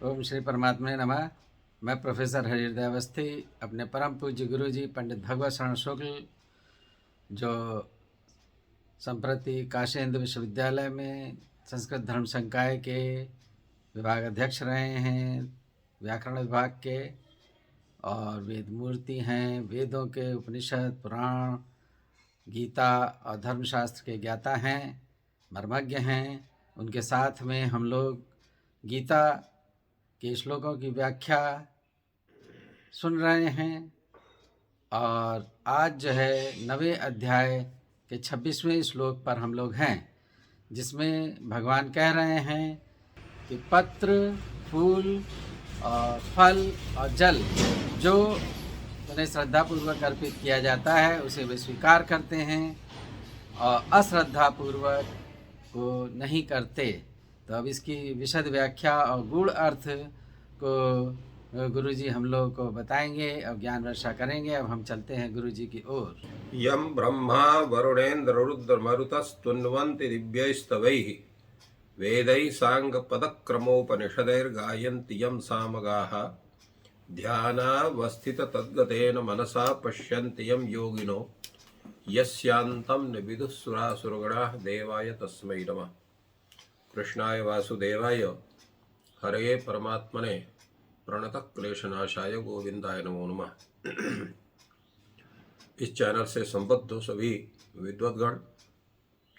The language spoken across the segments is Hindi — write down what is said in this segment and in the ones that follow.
ओम श्री परमात्मा नमः। मैं प्रोफेसर हरिहृदय अवस्थी अपने परम पूज्य गुरु जी पंडित भगवत शरण शुक्ल, जो संप्रति काशी हिंदू विश्वविद्यालय में संस्कृत धर्म संकाय के विभाग अध्यक्ष रहे हैं, व्याकरण विभाग के, और वेद मूर्ति हैं। वेदों के, उपनिषद, पुराण, गीता और धर्मशास्त्र के ज्ञाता हैं, मर्मज्ञ हैं। उनके साथ में हम लोग गीता के श्लोकों की व्याख्या सुन रहे हैं। और आज जो है 9वें अध्याय के 26वें श्लोक पर हम लोग हैं, जिसमें भगवान कह रहे हैं कि पत्र, फूल और फल और जल जो उन्हें श्रद्धापूर्वक अर्पित किया जाता है उसे वे स्वीकार करते हैं और अश्रद्धापूर्वक को नहीं करते। तो अब इसकी विशद व्याख्या और गूढ़ अर्थ को गुरुजी हम लोग को बताएंगे और ज्ञान वर्षा करेंगे। अब हम चलते हैं गुरुजी की ओर। यम ब्रह्मा वरुणेन्द्र रुद्र मरुतस्तुन्वन्ति दिव्यैस्तवैः वेदैः साङ्गपदक्रमोपनिषदैर्गायन्ति यं सामगाः ध्यानावस्थिततद्गतेन मनसा पश्यन्ति यं योगिनो यस्यान्तं न विदुः सुरासुरगणाः देवाय तस्मै नमः। कृष्णाय वासुदेवाय हरये परमात्मने प्रणतक्लेशनाशाय गोविन्दाय नमो नमः। इस चैनल से संबद्ध सभी विद्वद्गण,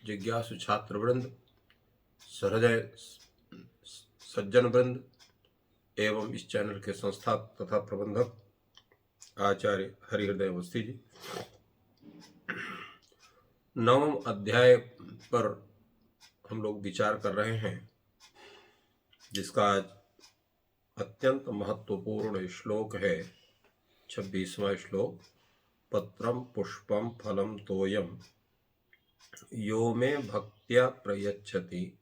जिज्ञासु छात्रवृंद, सहृदय सज्जन वृंद एवं इस चैनल के संस्थापक तथा प्रबंधक आचार्य हरिहृदय अवस्थी जी, 9वें अध्याय पर हम लोग विचार कर रहे हैं, जिसका आज अत्यंत महत्वपूर्ण श्लोक है 26वां श्लोक। पत्रम पुष्पम फलम तोयम यो मे भक्त्या प्रयच्छति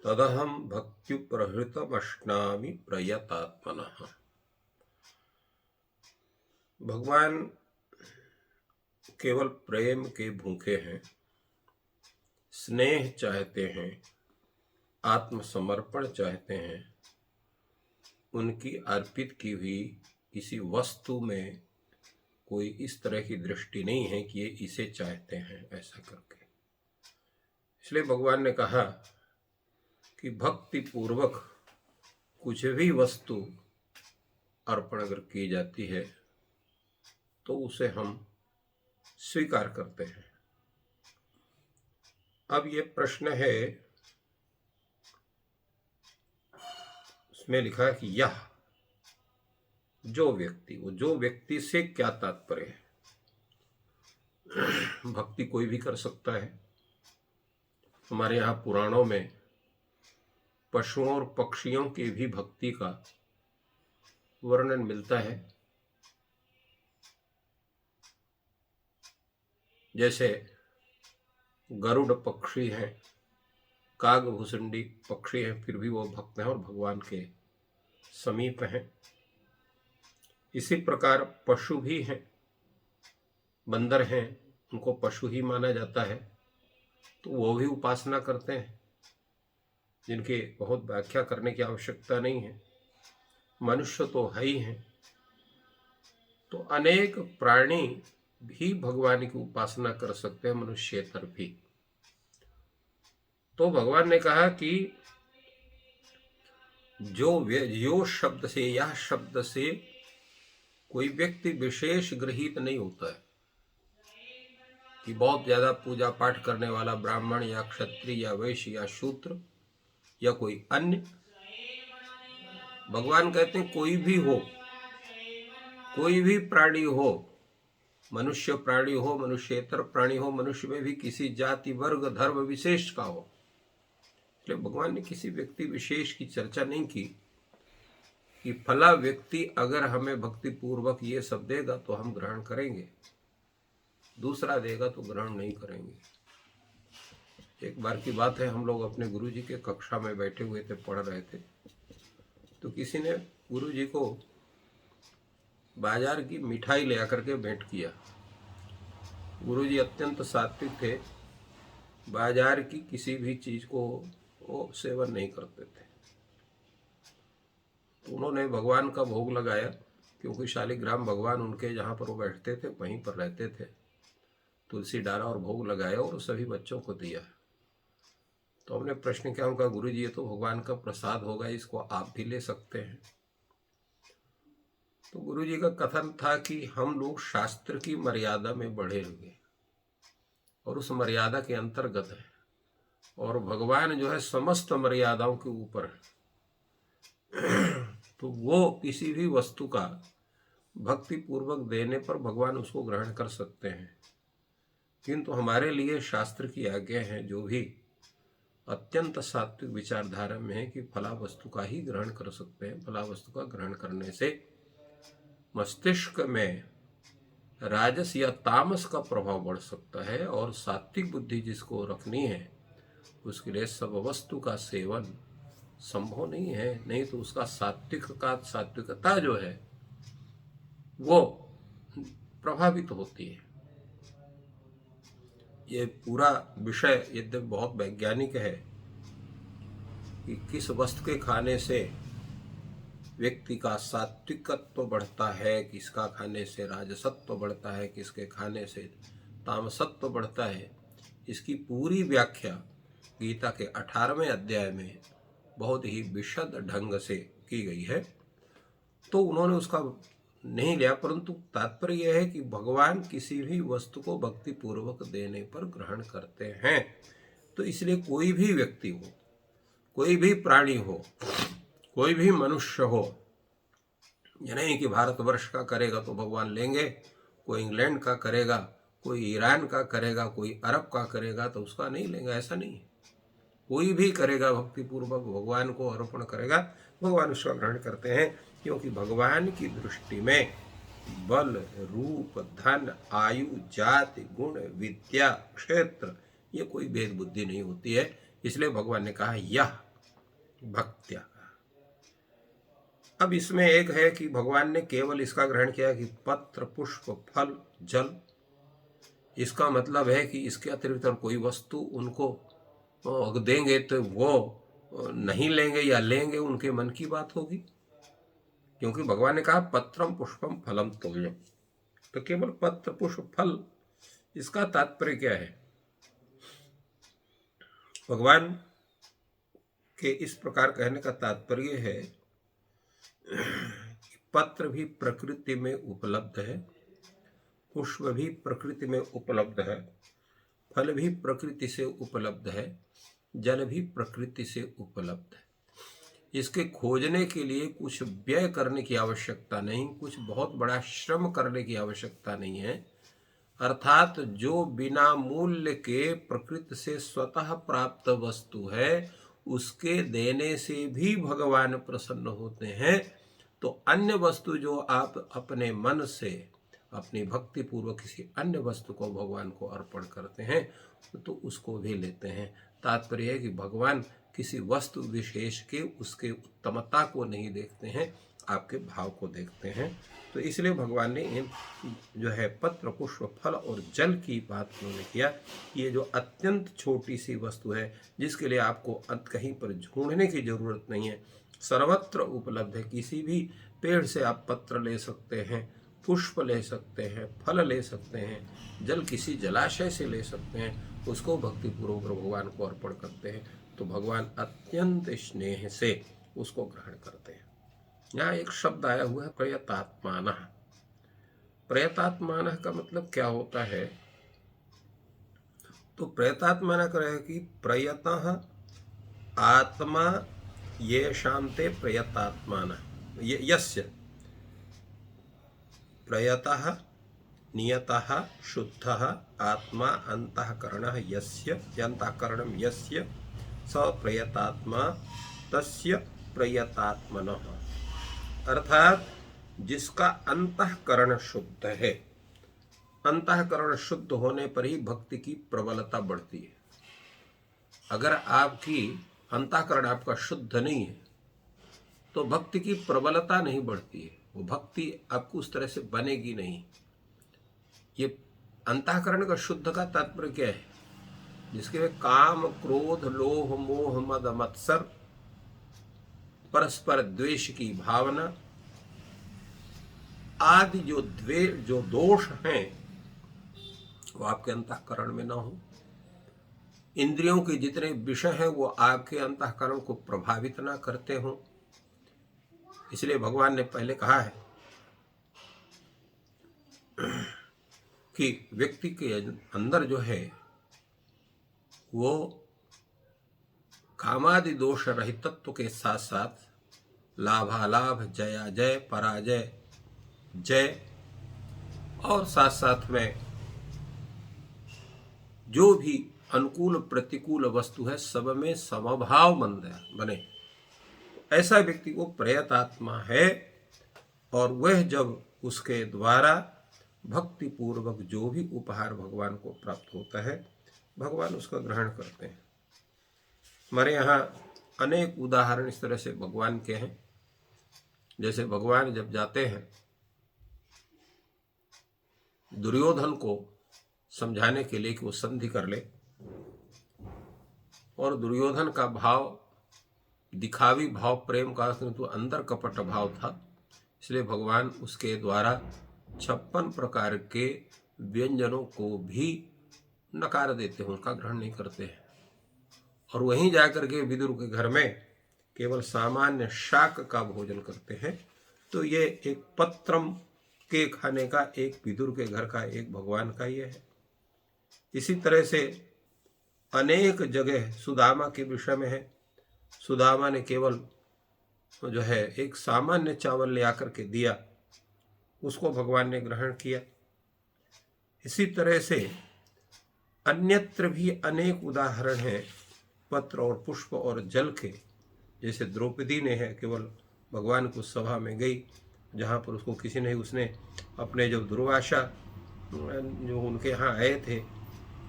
तदहम भक्त्युपहृतमश्नामि प्रयतात्मनः। भगवान केवल प्रेम के भूखे हैं, स्नेह चाहते हैं, आत्मसमर्पण चाहते हैं। उनकी अर्पित की हुई किसी वस्तु में कोई इस तरह की दृष्टि नहीं है कि ये इसे चाहते हैं ऐसा करके। इसलिए भगवान ने कहा कि भक्ति पूर्वक कुछ भी वस्तु अर्पण अगर की जाती है तो उसे हम स्वीकार करते हैं। अब ये प्रश्न है, उसमें लिखा है कि यह जो व्यक्ति से क्या तात्पर्य है। भक्ति कोई भी कर सकता है। हमारे यहाँ पुराणों में पशुओं और पक्षियों की भी भक्ति का वर्णन मिलता है। जैसे गरुड़ पक्षी हैं, कागभुसुंडी पक्षी हैं, फिर भी वो भक्त हैं और भगवान के समीप हैं। इसी प्रकार पशु भी हैं, बंदर हैं, उनको पशु ही माना जाता है, तो वो भी उपासना करते हैं, जिनकी बहुत व्याख्या करने की आवश्यकता नहीं है। मनुष्य तो है ही हैं, तो अनेक प्राणी भी भगवान की उपासना कर सकते हैं, मनुष्येतर भी। तो भगवान ने कहा कि जो शब्द से, यह शब्द से कोई व्यक्ति विशेष गृहीत नहीं होता है कि बहुत ज्यादा पूजा पाठ करने वाला ब्राह्मण या क्षत्रिय या वैश्य या शूद्र या कोई अन्य। भगवान कहते हैं कोई भी हो, कोई भी प्राणी हो, मनुष्य प्राणी हो, मनुष्येतर प्राणी हो, मनुष्य में भी किसी जाति वर्ग धर्म विशेष का हो। इसलिए भगवान ने किसी व्यक्ति विशेष की चर्चा नहीं की कि फला व्यक्ति अगर हमें भक्ति पूर्वक ये सब देगा तो हम ग्रहण करेंगे, दूसरा देगा तो ग्रहण नहीं करेंगे। एक बार की बात है, हम लोग अपने गुरुजी के कक्षा में बैठे हुए थे, पढ़ रहे थे, तो किसी ने गुरुजी को बाजार की मिठाई ले आकर के भेंट किया। गुरुजी अत्यंत सात्विक थे, बाजार की किसी भी चीज को वो सेवन नहीं करते थे। तो उन्होंने भगवान का भोग लगाया, क्योंकि शालिग्राम भगवान उनके जहाँ पर वो बैठते थे वहीं पर रहते थे। तुलसी डाला और भोग लगाया और सभी बच्चों को दिया। तो हमने प्रश्न किया, उनका गुरु जी ये तो भगवान का प्रसाद होगा, इसको आप भी ले सकते हैं। तो गुरु जी का कथन था कि हम लोग शास्त्र की मर्यादा में बढ़े हुए और उस मर्यादा के अंतर्गत है, और भगवान जो है समस्त मर्यादाओं के ऊपर है। तो वो किसी भी वस्तु का भक्ति पूर्वक देने पर भगवान उसको ग्रहण कर सकते हैं, किंतु हमारे लिए शास्त्र की आज्ञा है जो भी अत्यंत सात्विक विचारधारा में है कि फला वस्तु का ही ग्रहण कर सकते हैं। फला वस्तु का ग्रहण करने से मस्तिष्क में राजस या तामस का प्रभाव बढ़ सकता है, और सात्विक बुद्धि जिसको रखनी है उसके लिए सब वस्तु का सेवन संभव नहीं है, नहीं तो उसका सात्विकता जो है वो प्रभावित होती है। ये पूरा विषय यद्यपि बहुत वैज्ञानिक है कि किस वस्तु के खाने से व्यक्ति का सात्विकत्व बढ़ता है, किसका खाने से राजसत्व बढ़ता है, किसके खाने से तामसत्व बढ़ता है, इसकी पूरी व्याख्या गीता के 18वें अध्याय में बहुत ही विशद ढंग से की गई है। तो उन्होंने उसका नहीं लिया, परंतु तात्पर्य यह है कि भगवान किसी भी वस्तु को भक्ति पूर्वक देने पर ग्रहण करते हैं। तो इसलिए कोई भी व्यक्ति हो, कोई भी प्राणी हो, कोई भी मनुष्य हो, ये नहीं कि भारतवर्ष का करेगा तो भगवान लेंगे, कोई इंग्लैंड का करेगा, कोई ईरान का करेगा, कोई अरब का करेगा तो उसका नहीं लेंगे, ऐसा नहीं है। कोई भी करेगा भक्ति पूर्वक भगवान को अर्पण करेगा, भगवान उसका ग्रहण करते हैं, क्योंकि भगवान की दृष्टि में बल, रूप, धन, आयु, जाति, गुण, विद्या, क्षेत्र ये कोई भेद बुद्धि नहीं होती है। इसलिए भगवान ने कहा यह भक्त्या। अब इसमें एक है कि भगवान ने केवल इसका ग्रहण किया कि पत्र, पुष्प, फल, जल, इसका मतलब है कि इसके अतिरिक्त और कोई वस्तु उनको देंगे तो वो नहीं लेंगे, या लेंगे उनके मन की बात होगी, क्योंकि भगवान ने कहा पत्रम पुष्पम फलम तोयम। तो केवल पत्र, पुष्प, फल, इसका तात्पर्य क्या है? भगवान के इस प्रकार कहने का तात्पर्य है कि पत्र भी प्रकृति में उपलब्ध है, पुष्प भी प्रकृति में उपलब्ध है, फल भी प्रकृति से उपलब्ध है, जल भी प्रकृति से उपलब्ध है। इसके खोजने के लिए कुछ व्यय करने की आवश्यकता नहीं, कुछ बहुत बड़ा श्रम करने की आवश्यकता नहीं है। अर्थात जो बिना मूल्य के प्रकृति से स्वतः प्राप्त वस्तु है उसके देने से भी भगवान प्रसन्न होते हैं। तो अन्य वस्तु जो आप अपने मन से अपनी भक्ति पूर्वक किसी अन्य वस्तु को भगवान को अर्पण करते हैं तो उसको भी लेते हैं। तात्पर्य है कि भगवान किसी वस्तु विशेष के उसके उत्तमता को नहीं देखते हैं, आपके भाव को देखते हैं। तो इसलिए भगवान ने इन जो है पत्र, पुष्प, फल और जल की बात उन्होंने किया। ये जो अत्यंत छोटी सी वस्तु है जिसके लिए आपको कहीं पर ढूंढने की जरूरत नहीं है, सर्वत्र उपलब्ध है। किसी भी पेड़ से आप पत्र ले सकते हैं, पुष्प ले सकते हैं, फल ले सकते हैं, जल किसी जलाशय से ले सकते हैं, उसको भक्तिपूर्वक भगवान को अर्पण करते हैं तो भगवान अत्यंत स्नेह से उसको ग्रहण करते हैं। यहाँ एक शब्द आया हुआ है प्रयतात्मानः। प्रयतात्मानः का मतलब क्या होता है? तो प्रयतात्मानः का है कि प्रयतः आत्मा ये शांते प्रयतात्मानः, यस्य प्रयतः नियतः शुद्धः आत्मा अंतःकरणः यस्य, अंतःकरणं यस्य स प्रयतात्मा तस्य प्रयतात्मनः। अर्थात जिसका अंतःकरण शुद्ध है, अंतःकरण शुद्ध होने पर ही भक्ति की प्रबलता बढ़ती है। अगर आपकी अंतःकरण आपका शुद्ध नहीं है तो भक्ति की प्रबलता नहीं बढ़ती है, वो भक्ति आपको उस तरह से बनेगी नहीं। ये अंतःकरण का शुद्ध का तात्पर्य क्या है? जिसके में काम, क्रोध, लोभ, मोह, मद, मत्सर परस्पर द्वेष की भावना आदि जो दोष हैं वो आपके अंतःकरण में ना हो। इंद्रियों के जितने विषय हैं वो आपके अंतःकरण को प्रभावित ना करते हों। इसलिए भगवान ने पहले कहा है कि व्यक्ति के अंदर जो है वो कामादि दोष रहितत्व के साथ साथ लाभालाभ, जयाजय, पराजय, जय और साथ साथ में जो भी अनुकूल प्रतिकूल वस्तु है सब में समभाव बने। ऐसा व्यक्ति वो प्रयतात्मा है और वह जब उसके द्वारा भक्ति पूर्वक जो भी उपहार भगवान को प्राप्त होता है भगवान उसका ग्रहण करते हैं। हमारे यहाँ अनेक उदाहरण इस तरह से भगवान के हैं। जैसे भगवान जब जाते हैं दुर्योधन को समझाने के लिए कि वो संधि कर ले, और दुर्योधन का भाव दिखावी भाव प्रेम का, किंतु अंदर कपट भाव था, इसलिए भगवान उसके द्वारा 56 प्रकार के व्यंजनों को भी नकार देते हैं, उनका ग्रहण नहीं करते हैं। और वहीं जाकर के विदुर के घर में केवल सामान्य शाक का भोजन करते हैं। तो ये एक पत्रम के खाने का एक विदुर के घर का एक भगवान का ये है। इसी तरह से अनेक जगह सुदामा के विषय में है। सुदामा ने केवल जो है एक सामान्य चावल ले आकर के दिया, उसको भगवान ने ग्रहण किया। इसी तरह से अन्यत्र भी अनेक उदाहरण हैं पत्र और पुष्प और जल के। जैसे द्रौपदी ने है केवल भगवान को सभा में गई जहाँ पर उसको किसी ने, उसने अपने जो दुर्वासा जो उनके यहाँ आए थे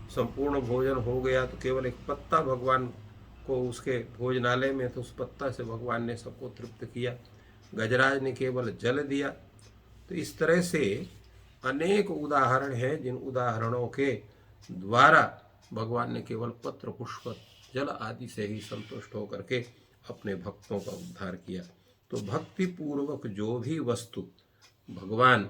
संपूर्ण भोजन हो गया तो केवल एक पत्ता भगवान को उसके भोजनालय में, तो उस पत्ता से भगवान ने सबको तृप्त किया। गजराज ने केवल जल दिया। तो इस तरह से अनेक उदाहरण हैं जिन उदाहरणों के द्वारा भगवान ने केवल पत्र पुष्प जल आदि से ही संतुष्ट होकर के अपने भक्तों का उद्धार किया। तो भक्ति पूर्वक जो भी वस्तु भगवान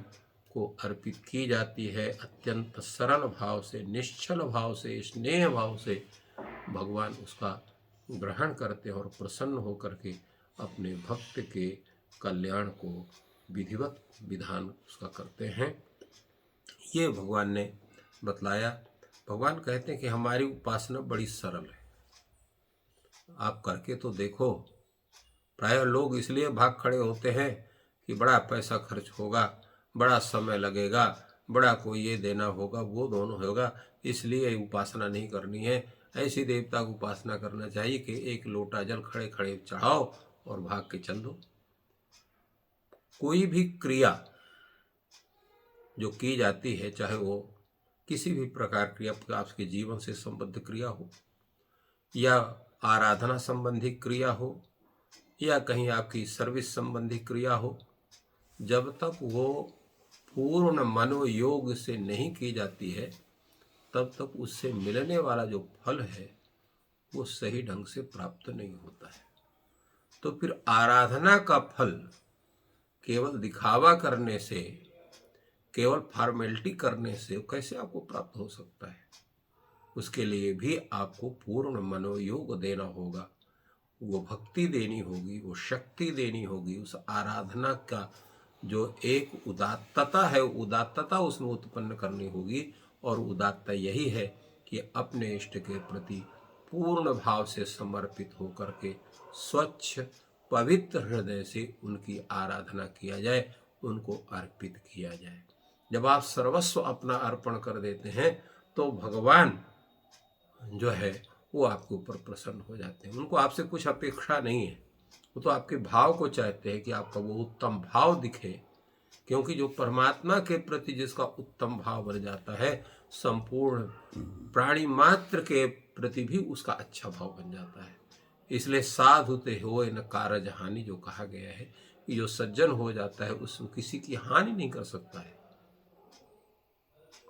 को अर्पित की जाती है अत्यंत सरल भाव से, निश्चल भाव से, स्नेह भाव से भगवान उसका ग्रहण करते हैं और प्रसन्न होकर के अपने भक्त के कल्याण को विधिवत विधान उसका करते हैं। ये भगवान ने बतलाया। भगवान कहते हैं कि हमारी उपासना बड़ी सरल है, आप करके तो देखो। प्राय लोग इसलिए भाग खड़े होते हैं कि बड़ा पैसा खर्च होगा, बड़ा समय लगेगा, बड़ा कोई ये देना होगा, वो दोनों होगा, इसलिए उपासना नहीं करनी है। ऐसी देवता की उपासना करना चाहिए कि एक लोटा जल खड़े खड़े चढ़ाओ और भाग के चल दो। कोई भी क्रिया जो की जाती है, चाहे वो किसी भी प्रकार की आपके जीवन से संबद्ध क्रिया हो या आराधना संबंधी क्रिया हो या कहीं आपकी सर्विस संबंधी क्रिया हो, जब तक वो पूर्ण मनोयोग से नहीं की जाती है तब तक उससे मिलने वाला जो फल है वो सही ढंग से प्राप्त नहीं होता है। तो फिर आराधना का फल केवल दिखावा करने से, केवल फॉर्मेलिटी करने से कैसे आपको प्राप्त हो सकता है? उसके लिए भी आपको पूर्ण मनोयोग देना होगा, वो भक्ति देनी होगी, वो शक्ति देनी होगी। उस आराधना का जो एक उदात्तता है, उदात्तता उसमें उत्पन्न करनी होगी। और उदात्तता यही है कि अपने इष्ट के प्रति पूर्ण भाव से समर्पित होकर के स्वच्छ पवित्र हृदय से उनकी आराधना किया जाए, उनको अर्पित किया जाए। जब आप सर्वस्व अपना अर्पण कर देते हैं तो भगवान जो है वो आपके ऊपर प्रसन्न हो जाते हैं। उनको आपसे कुछ अपेक्षा नहीं है, वो तो आपके भाव को चाहते हैं कि आपका वो उत्तम भाव दिखे। क्योंकि जो परमात्मा के प्रति जिसका उत्तम भाव बन जाता है, संपूर्ण प्राणी मात्र के प्रति भी उसका अच्छा भाव बन जाता है। इसलिए साधुते होए न कारज हानि जो कहा गया है कि जो सज्जन हो जाता है उसमें किसी की हानि नहीं कर सकता है।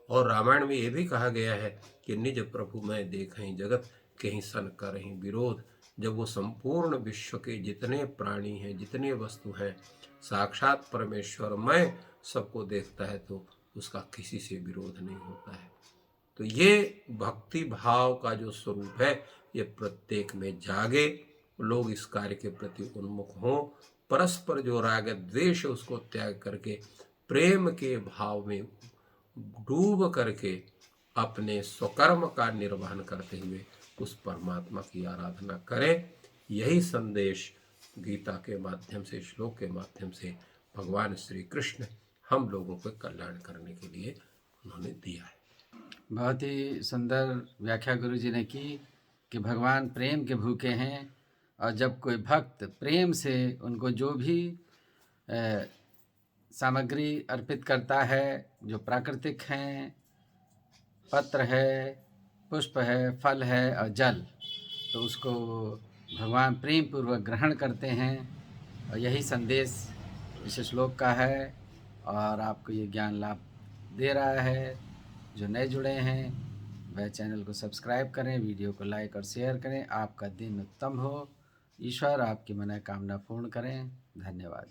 और रामायण में ये भी कहा गया है कि निज प्रभु मैं देखहीं जगत कहीं सन करहीं विरोध, जब वो संपूर्ण विश्व के जितने प्राणी हैं, जितने वस्तु हैं, साक्षात परमेश्वर मैं सबको देखता है, तो उसका किसी से विरोध नहीं होता है। तो ये भक्ति भाव का जो स्वरूप है, ये प्रत्येक में जागे, लोग इस कार्य के प्रति उन्मुख हों, परस्पर जो राग द्वेष उसको त्याग करके प्रेम के भाव में डूब करके अपने स्वकर्म का निर्वहन करते हुए उस परमात्मा की आराधना करें। यही संदेश गीता के माध्यम से, श्लोक के माध्यम से भगवान श्री कृष्ण हम लोगों को कल्याण करने के लिए उन्होंने दिया है। बहुत ही सुंदर व्याख्या गुरु जी ने की कि भगवान प्रेम के भूखे हैं, और जब कोई भक्त प्रेम से उनको जो भी सामग्री अर्पित करता है, जो प्राकृतिक हैं, पत्र है, पुष्प है, फल है और जल, तो उसको भगवान प्रेम पूर्वक ग्रहण करते हैं। और यही संदेश इस श्लोक का है, और आपको ये ज्ञान लाभ दे रहा है। जो नए जुड़े हैं वह चैनल को सब्सक्राइब करें, वीडियो को लाइक और शेयर करें। आपका दिन उत्तम हो, ईश्वर आपकी मनोकामना पूर्ण करें। धन्यवाद।